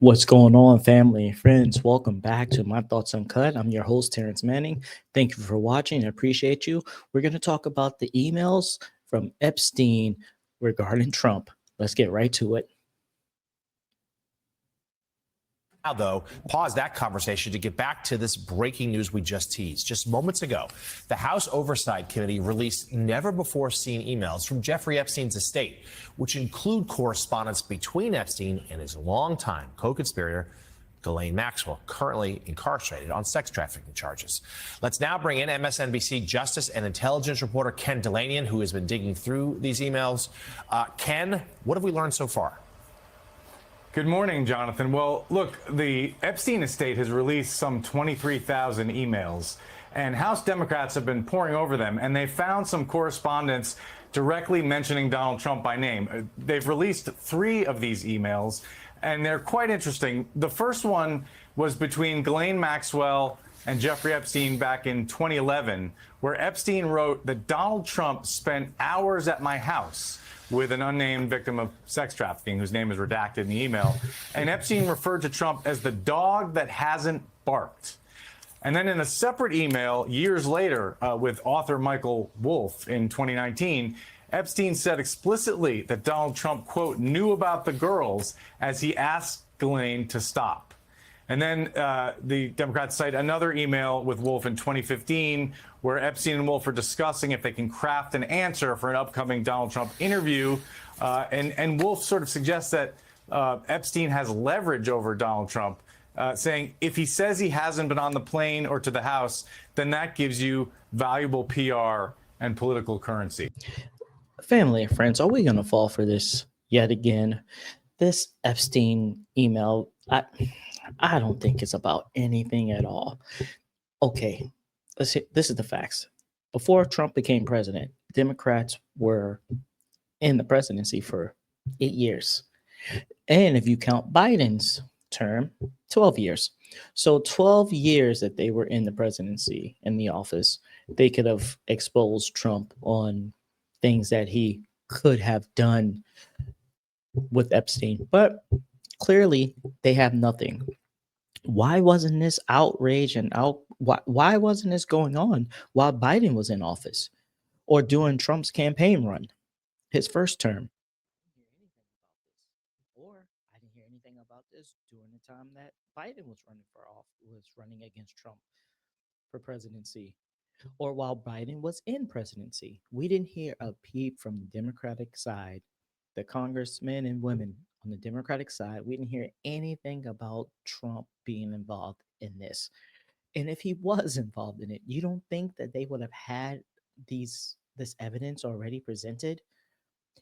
What's going on, family and friends? Welcome back to My Thoughts Uncut. I'm your host, Terrence Manning. Thank you for watching. I appreciate you. We're going to talk about the emails from Epstein regarding Trump. Let's get right to it. Now, though, pause that conversation to get back to this breaking news we just teased. Just moments ago, the House Oversight Committee released never-before-seen emails from Jeffrey Epstein's estate, which include correspondence between Epstein and his longtime co-conspirator, Ghislaine Maxwell, currently incarcerated on sex trafficking charges. Let's now bring in MSNBC Justice and Intelligence reporter Ken Dilanian, who has been digging through these emails. Ken, what have we learned so far? Good morning, Jonathan. Well, look, the Epstein estate has released some 23,000 emails, and House Democrats have been poring over them, and they found some correspondence directly mentioning Donald Trump by name. They've released 3 of these emails, and they're quite interesting. The first one was between Ghislaine Maxwell and Jeffrey Epstein back in 2011, where Epstein wrote that Donald Trump spent hours at my house with an unnamed victim of sex trafficking, whose name is redacted in the email. And Epstein referred to Trump as the dog that hasn't barked. And then in a separate email years later with author Michael Wolff in 2019, Epstein said explicitly that Donald Trump, quote, knew about the girls as he asked Ghislaine to stop. And then the Democrats cite another email with Wolff in 2015, where Epstein and Wolff are discussing if they can craft an answer for an upcoming Donald Trump interview. And Wolff sort of suggests that Epstein has leverage over Donald Trump, saying if he says he hasn't been on the plane or to the House, then that gives you valuable PR and political currency. Family and friends, are we going to fall for this yet again? This Epstein email, I don't think it's about anything at all. Okay, let's see. This is the facts. Before Trump became president, Democrats were in the presidency for 8 years. And if you count Biden's term, 12 years. So 12 years that they were in the presidency, in the office, they could have exposed Trump on things that he could have done with Epstein. But clearly, they have nothing. Why wasn't this outrage and why wasn't this going on while Biden was in office or during Trump's campaign run, his first term? Or I didn't hear anything about this during the time that Biden was running against Trump for presidency, or while Biden was in presidency. We didn't hear a peep from the Democratic side, the congressmen and women on the Democratic side. We didn't hear anything about Trump being involved in this. And if he was involved in it, you don't think that they would have had this evidence already presented?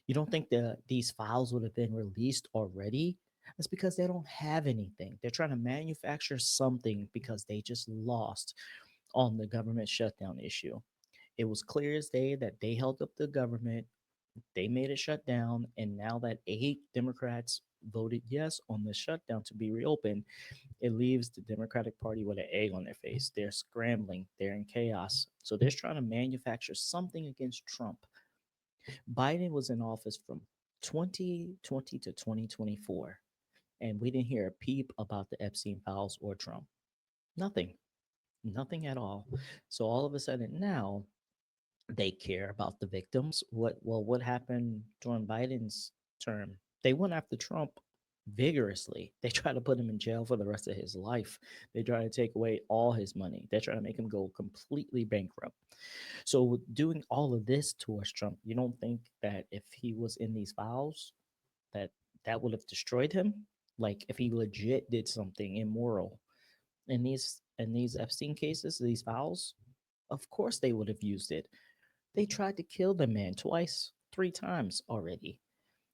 You don't think that these files would have been released already? That's because they don't have anything. They're trying to manufacture something because they just lost on the government shutdown issue. It was clear as day that they held up the government, they made it shut down, and now that 8 Democrats voted yes on the shutdown to be reopened, it leaves the Democratic Party with an egg on their face. They're scrambling, they're in chaos. So they're trying to manufacture something against Trump. Biden was in office from 2020 to 2024, and we didn't hear a peep about the Epstein files or Trump. Nothing at all. So all of a sudden now they care about the victims. What happened during Biden's term? They went after Trump vigorously. They tried to put him in jail for the rest of his life. They tried to take away all his money. They tried to make him go completely bankrupt. So with doing all of this towards Trump, you don't think that if he was in these files, that would have destroyed him? Like if he legit did something immoral in these Epstein cases, these files, of course they would have used it. They tried to kill the man twice, 3 times already.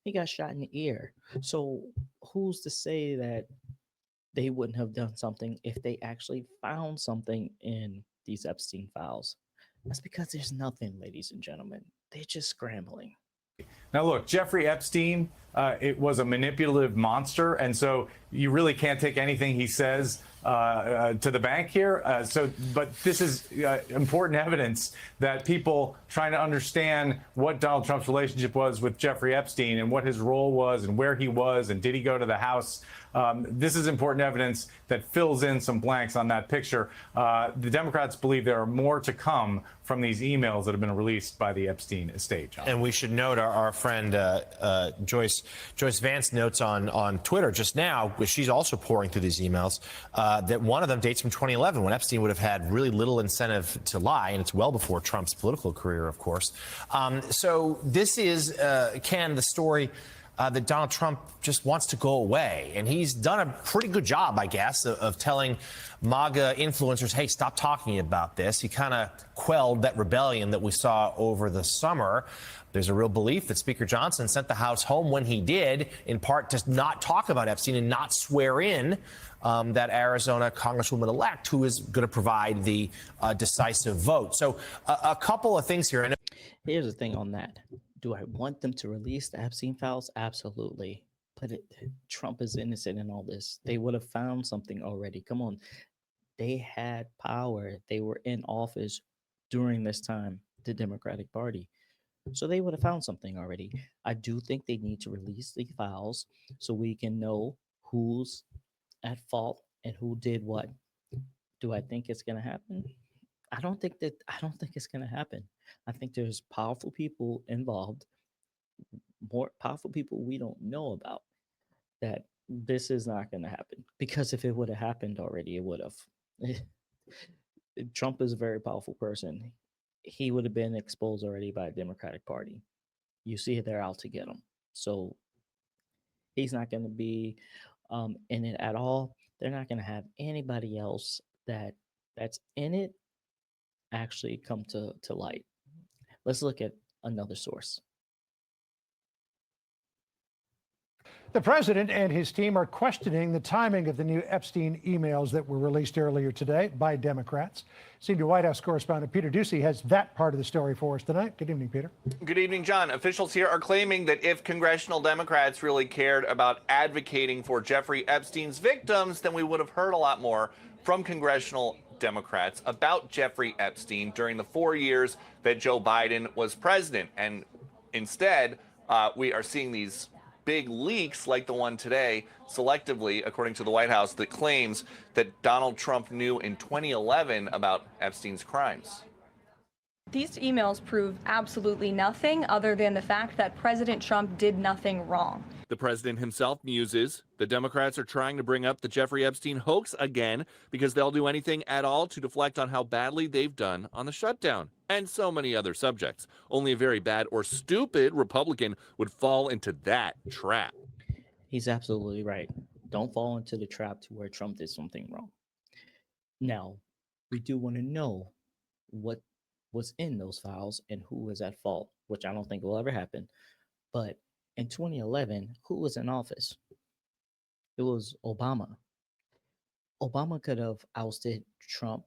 He got shot in the ear. So who's to say that they wouldn't have done something if they actually found something in these Epstein files? That's because there's nothing, ladies and gentlemen. They're just scrambling. Now, look, Jeffrey Epstein, it was a manipulative monster. And so you really can't take anything he says to the bank here. But this is important evidence that people trying to understand what Donald Trump's relationship was with Jeffrey Epstein and what his role was and where he was and did he go to the House. This is important evidence that fills in some blanks on that picture. The Democrats believe there are more to come from these emails that have been released by the Epstein estate, John. And we should note our friend Joyce Vance notes on Twitter just now, which she's also pouring through these emails, that one of them dates from 2011 when Epstein would have had really little incentive to lie, and it's well before Trump's political career, of course. So this is, Ken, the story that Donald Trump just wants to go away. And he's done a pretty good job, I guess, of telling MAGA influencers, hey, stop talking about this. He kind of quelled that rebellion that we saw over the summer. There's a real belief that Speaker Johnson sent the House home when he did, in part to not talk about Epstein and not swear in that Arizona Congresswoman-elect who is going to provide the decisive vote. So a couple of things here. Here's the thing on that. Do I want them to release the Epstein files? Absolutely. But Trump is innocent in all this. They would have found something already. Come on. They had power. They were in office during this time, the Democratic Party. So they would have found something already. I do think they need to release the files so we can know who's at fault and who did what. Do I think it's going to happen? I don't think it's going to happen. I think there's powerful people involved, more powerful people we don't know about, that this is not going to happen. Because if it would have happened already, it would have. Trump is a very powerful person. He would have been exposed already by the Democratic Party. You see, they're out to get him. So he's not going to be in it at all. They're not going to have anybody else that's in it actually come to light. Let's look at another source. The president and his team are questioning the timing of the new Epstein emails that were released earlier today by Democrats. Senior White House correspondent Peter Ducey has that part of the story for us tonight. Good evening, Peter. Good evening, John. Officials here are claiming that if congressional Democrats really cared about advocating for Jeffrey Epstein's victims, then we would have heard a lot more from congressional Democrats about Jeffrey Epstein during the 4 years that Joe Biden was president. And instead, we are seeing these big leaks like the one today, selectively, according to the White House, that claims that Donald Trump knew in 2011 about Epstein's crimes. These emails prove absolutely nothing other than the fact that President Trump did nothing wrong. The president himself muses the Democrats are trying to bring up the Jeffrey Epstein hoax again because they'll do anything at all to deflect on how badly they've done on the shutdown and so many other subjects. Only a very bad or stupid Republican would fall into that trap. He's absolutely right. Don't fall into the trap to where Trump did something wrong. Now, we do want to know what was in those files and who was at fault, which I don't think will ever happen. But in 2011, who was in office? It was Obama. Obama could have ousted Trump.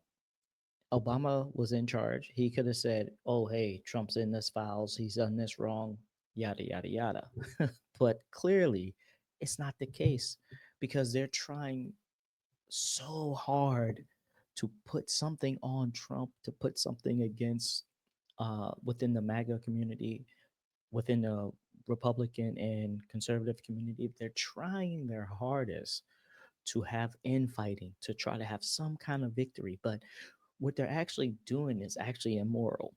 Obama was in charge. He could have said, oh, hey, Trump's in this files. He's done this wrong, yada, yada, yada. But clearly, it's not the case because they're trying so hard to put something on Trump, to put something against within the MAGA community, within the Republican and conservative community. They're trying their hardest to have infighting, to try to have some kind of victory. But what they're actually doing is actually immoral.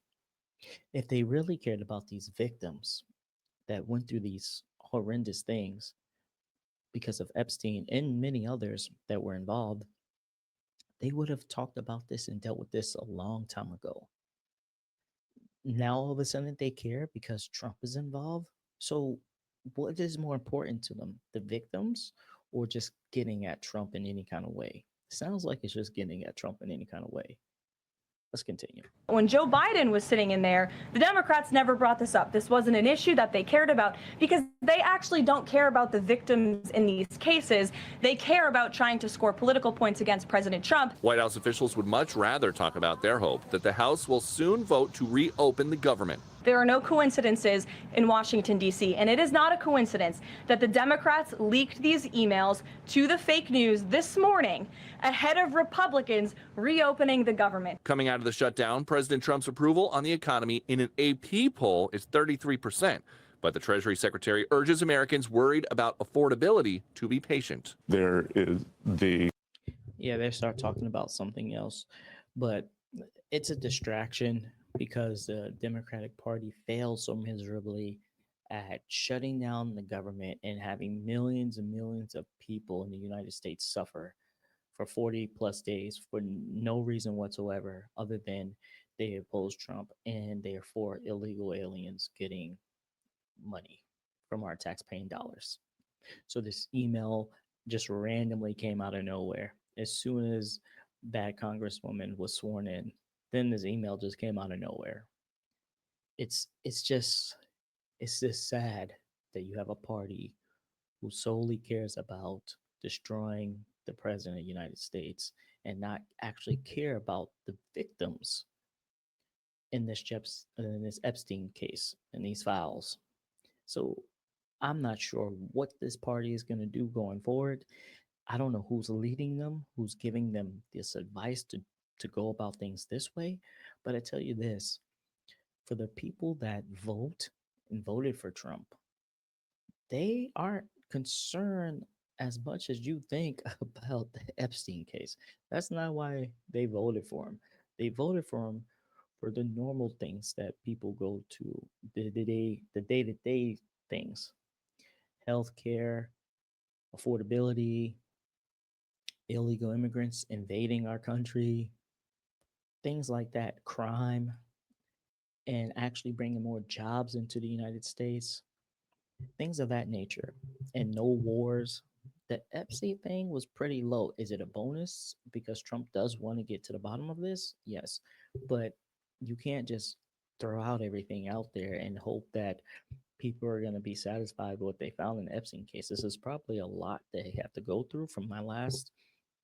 If they really cared about these victims that went through these horrendous things because of Epstein and many others that were involved, they would have talked about this and dealt with this a long time ago. Now, all of a sudden, they care because Trump is involved. So what is more important to them, the victims or just getting at Trump in any kind of way? Sounds like it's just getting at Trump in any kind of way. Let's continue. When Joe Biden was sitting in there, the Democrats never brought this up. This wasn't an issue that they cared about because they actually don't care about the victims in these cases. They care about trying to score political points against President Trump. White House officials would much rather talk about their hope that the House will soon vote to reopen the government. There are no coincidences in Washington, D.C., and it is not a coincidence that the Democrats leaked these emails to the fake news this morning ahead of Republicans reopening the government. Coming out of the shutdown, President Trump's approval on the economy in an AP poll is 33%. But the Treasury Secretary urges Americans worried about affordability to be patient. Yeah, they start talking about something else, but it's a distraction because the Democratic Party failed so miserably at shutting down the government and having millions and millions of people in the United States suffer for 40 plus days for no reason whatsoever other than they oppose Trump and they are for illegal aliens getting money from our tax-paying dollars. So this email just randomly came out of nowhere. As soon as that congresswoman was sworn in, then this email just came out of nowhere. It's just sad that you have a party who solely cares about destroying the president of the United States and not actually care about the victims in this Epstein case and these files. So I'm not sure what this party is going to do going forward. I don't know who's leading them, who's giving them this advice to go about things this way. But I tell you this, for the people that vote and voted for Trump, they aren't concerned as much as you think about the Epstein case. That's not why they voted for him. They voted for him for the normal things that people go to, the day-to-day things, healthcare, affordability, illegal immigrants invading our country, things like that, crime, and actually bringing more jobs into the United States, things of that nature, and no wars. The Epstein thing was pretty low. Is it a bonus because Trump does want to get to the bottom of this? Yes, but you can't just throw out everything out there and hope that people are going to be satisfied with what they found in the Epstein case. This is probably a lot they have to go through. From my last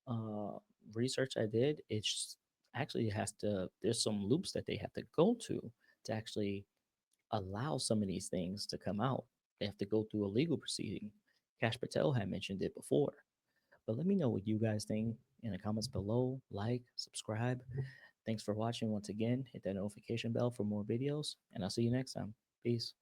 uh, research I did, it's actually has to, there's some loops that they have to go to actually allow some of these things to come out. They have to go through a legal proceeding. Cash Patel had mentioned it before. But let me know what you guys think in the comments below. Like, subscribe. Thanks for watching once again. Hit that notification bell for more videos, and I'll see you next time. Peace.